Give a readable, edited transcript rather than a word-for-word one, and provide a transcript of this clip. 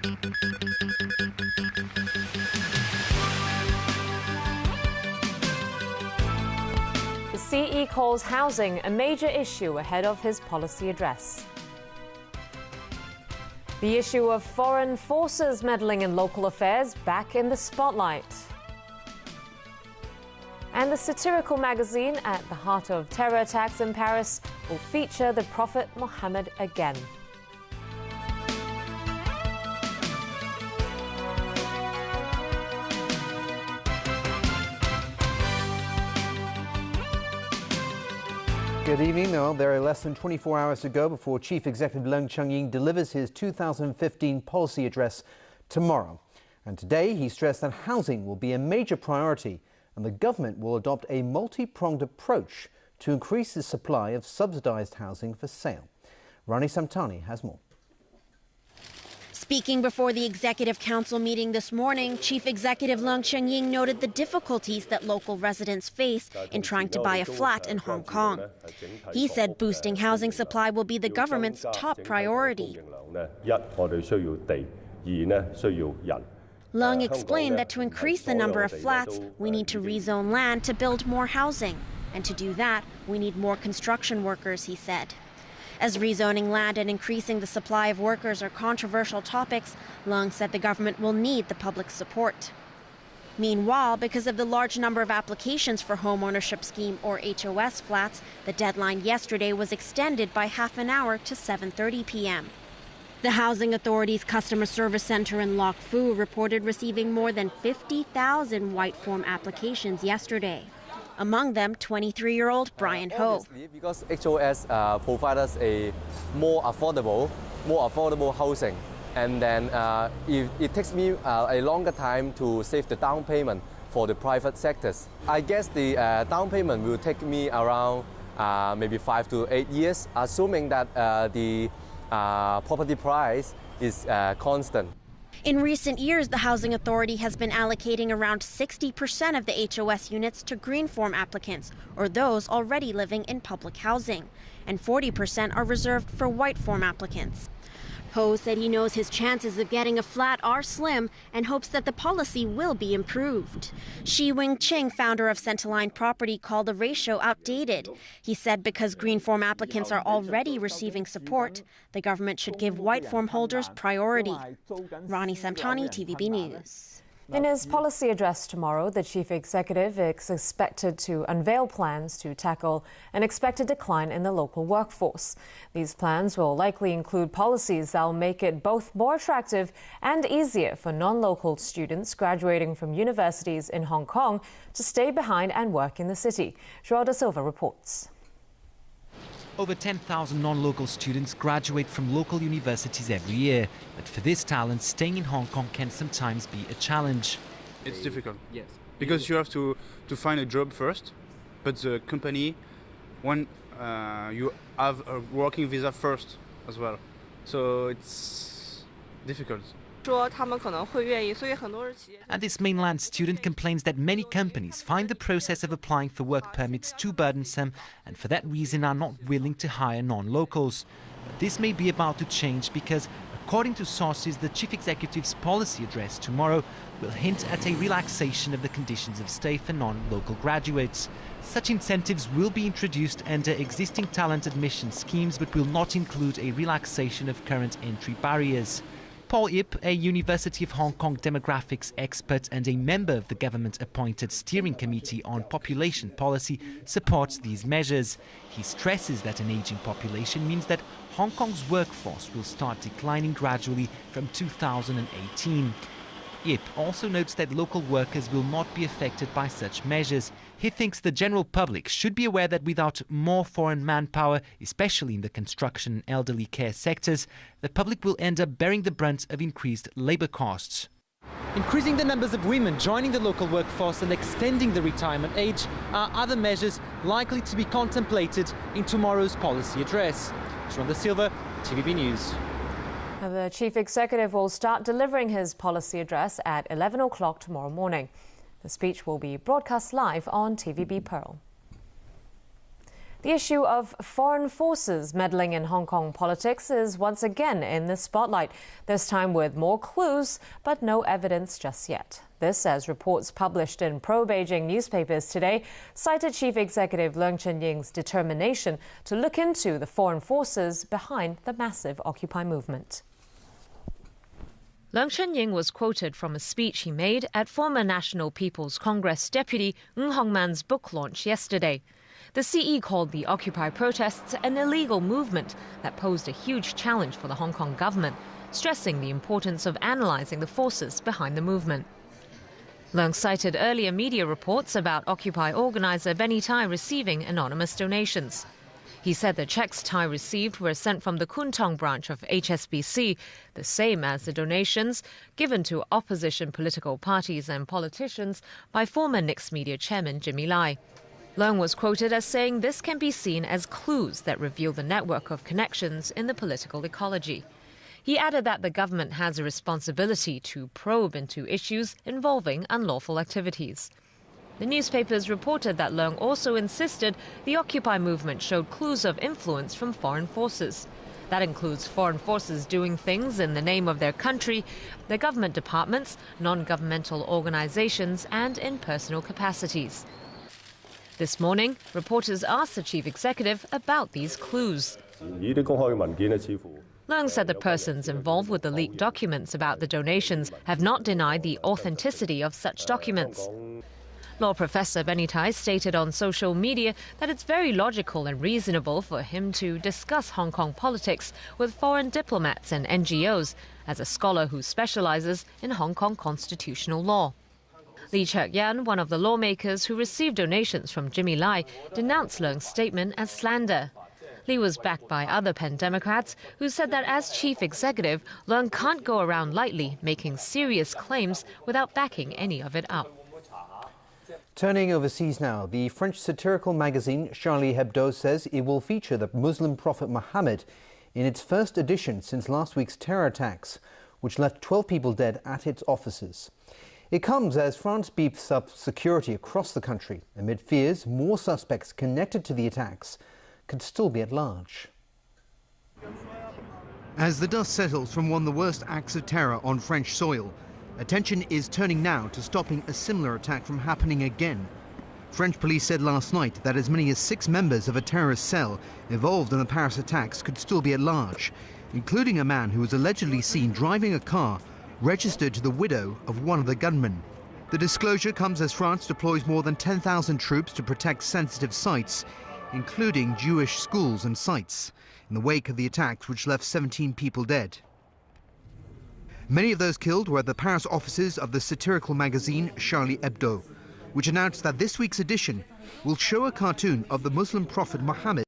The CE calls housing a major issue ahead of his policy address. The issue of foreign forces meddling in local affairs back in the spotlight. And the satirical magazine At the Heart of Terror Attacks in Paris will feature the Prophet Muhammad again. Good evening. Now, there are less than 24 hours to go before Chief Executive Leung Chun-ying delivers his 2015 policy address tomorrow. And today he stressed that housing will be a major priority and the government will adopt a multi-pronged approach to increase the supply of subsidised housing for sale. Rani Samtani has more. Speaking before the Executive Council meeting this morning, Chief Executive Leung Chun-ying noted the difficulties that local residents face in trying to buy a flat in Hong Kong. He said boosting housing supply will be the government's top priority. Leung explained that to increase the number of flats, we need to rezone land to build more housing. And to do that, we need more construction workers, he said. As rezoning land and increasing the supply of workers are controversial topics, Leung said the government will need the public's support. Meanwhile, because of the large number of applications for Home Ownership Scheme or HOS flats, the deadline yesterday was extended by half an hour to 7:30 p.m. The Housing Authority's Customer Service Centre in Lok Fu reported receiving more than 50,000 white form applications yesterday. Among them, 23-year-old Brian Ho. Because HOS provides us a more affordable housing, and then it takes me a longer time to save the down payment for the private sectors. I guess the down payment will take me around maybe 5 to 8 years, assuming that the property price is constant. In recent years, the Housing Authority has been allocating around 60% of the HOS units to green form applicants, or those already living in public housing, and 40% are reserved for white form applicants. Ho said he knows his chances of getting a flat are slim and hopes that the policy will be improved. Shi Wing-ching, founder of Centerline Property, called the ratio outdated. He said because green form applicants are already receiving support, the government should give white form holders priority. Rani Samtani, TVB News. In his policy address tomorrow, the chief executive is expected to unveil plans to tackle an expected decline in the local workforce. These plans will likely include policies that will make it both more attractive and easier for non-local students graduating from universities in Hong Kong to stay behind and work in the city. Joao da Silva reports. Over 10,000 non-local students graduate from local universities every year. But for this talent, staying in Hong Kong can sometimes be a challenge. It's difficult. Yes. Because you have to find a job first, but the company, when you have a working visa first as well. So it's difficult. And this mainland student complains that many companies find the process of applying for work permits too burdensome and for that reason are not willing to hire non-locals. But this may be about to change because, according to sources, the chief executive's policy address tomorrow will hint at a relaxation of the conditions of stay for non-local graduates. Such incentives will be introduced under existing talent admission schemes but will not include a relaxation of current entry barriers. Paul Ip, a University of Hong Kong demographics expert and a member of the government-appointed Steering Committee on Population Policy, supports these measures. He stresses that an aging population means that Hong Kong's workforce will start declining gradually from 2018. Ip also notes that local workers will not be affected by such measures. He thinks the general public should be aware that without more foreign manpower, especially in the construction and elderly care sectors, the public will end up bearing the brunt of increased labour costs. Increasing the numbers of women joining the local workforce and extending the retirement age are other measures likely to be contemplated in tomorrow's policy address. Joao da Silva, TVB News. The chief executive will start delivering his policy address at 11 o'clock tomorrow morning. The speech will be broadcast live on TVB Pearl. The issue of foreign forces meddling in Hong Kong politics is once again in the spotlight, this time with more clues, but no evidence just yet. This as reports published in pro-Beijing newspapers today cited Chief Executive Leung Chun-ying's determination to look into the foreign forces behind the massive Occupy movement. Leung Chun-ying was quoted from a speech he made at former National People's Congress deputy Ng Hongman's book launch yesterday. The CE called the Occupy protests an illegal movement that posed a huge challenge for the Hong Kong government, stressing the importance of analysing the forces behind the movement. Leung cited earlier media reports about Occupy organiser Benny Tai receiving anonymous donations. He said the cheques Tai received were sent from the Kwun Tong branch of HSBC, the same as the donations given to opposition political parties and politicians by former Nix Media chairman Jimmy Lai. Leung was quoted as saying this can be seen as clues that reveal the network of connections in the political ecology. He added that the government has a responsibility to probe into issues involving unlawful activities. The newspapers reported that Leung also insisted the Occupy movement showed clues of influence from foreign forces. That includes foreign forces doing things in the name of their country, their government departments, non-governmental organizations, and in personal capacities. This morning, reporters asked the chief executive about these clues. Leung said the persons involved with the leaked documents about the donations have not denied the authenticity of such documents. Law professor Benny Tai stated on social media that it's very logical and reasonable for him to discuss Hong Kong politics with foreign diplomats and NGOs, as a scholar who specializes in Hong Kong constitutional law. Lee Cheuk-yan, one of the lawmakers who received donations from Jimmy Lai, denounced Leung's statement as slander. Lee was backed by other Pen Democrats who said that as chief executive, Leung can't go around lightly making serious claims without backing any of it up. Turning overseas now, the French satirical magazine Charlie Hebdo says it will feature the Muslim prophet Muhammad in its first edition since last week's terror attacks, which left 12 people dead at its offices. It comes as France beefs up security across the country amid fears more suspects connected to the attacks could still be at large. As the dust settles from one of the worst acts of terror on French soil, attention is turning now to stopping a similar attack from happening again. French police said last night that as many as 6 members of a terrorist cell involved in the Paris attacks could still be at large, including a man who was allegedly seen driving a car registered to the widow of one of the gunmen. The disclosure comes as France deploys more than 10,000 troops to protect sensitive sites, including Jewish schools and sites, in the wake of the attacks which left 17 people dead. Many of those killed were at the Paris offices of the satirical magazine Charlie Hebdo, which announced that this week's edition will show a cartoon of the Muslim prophet Muhammad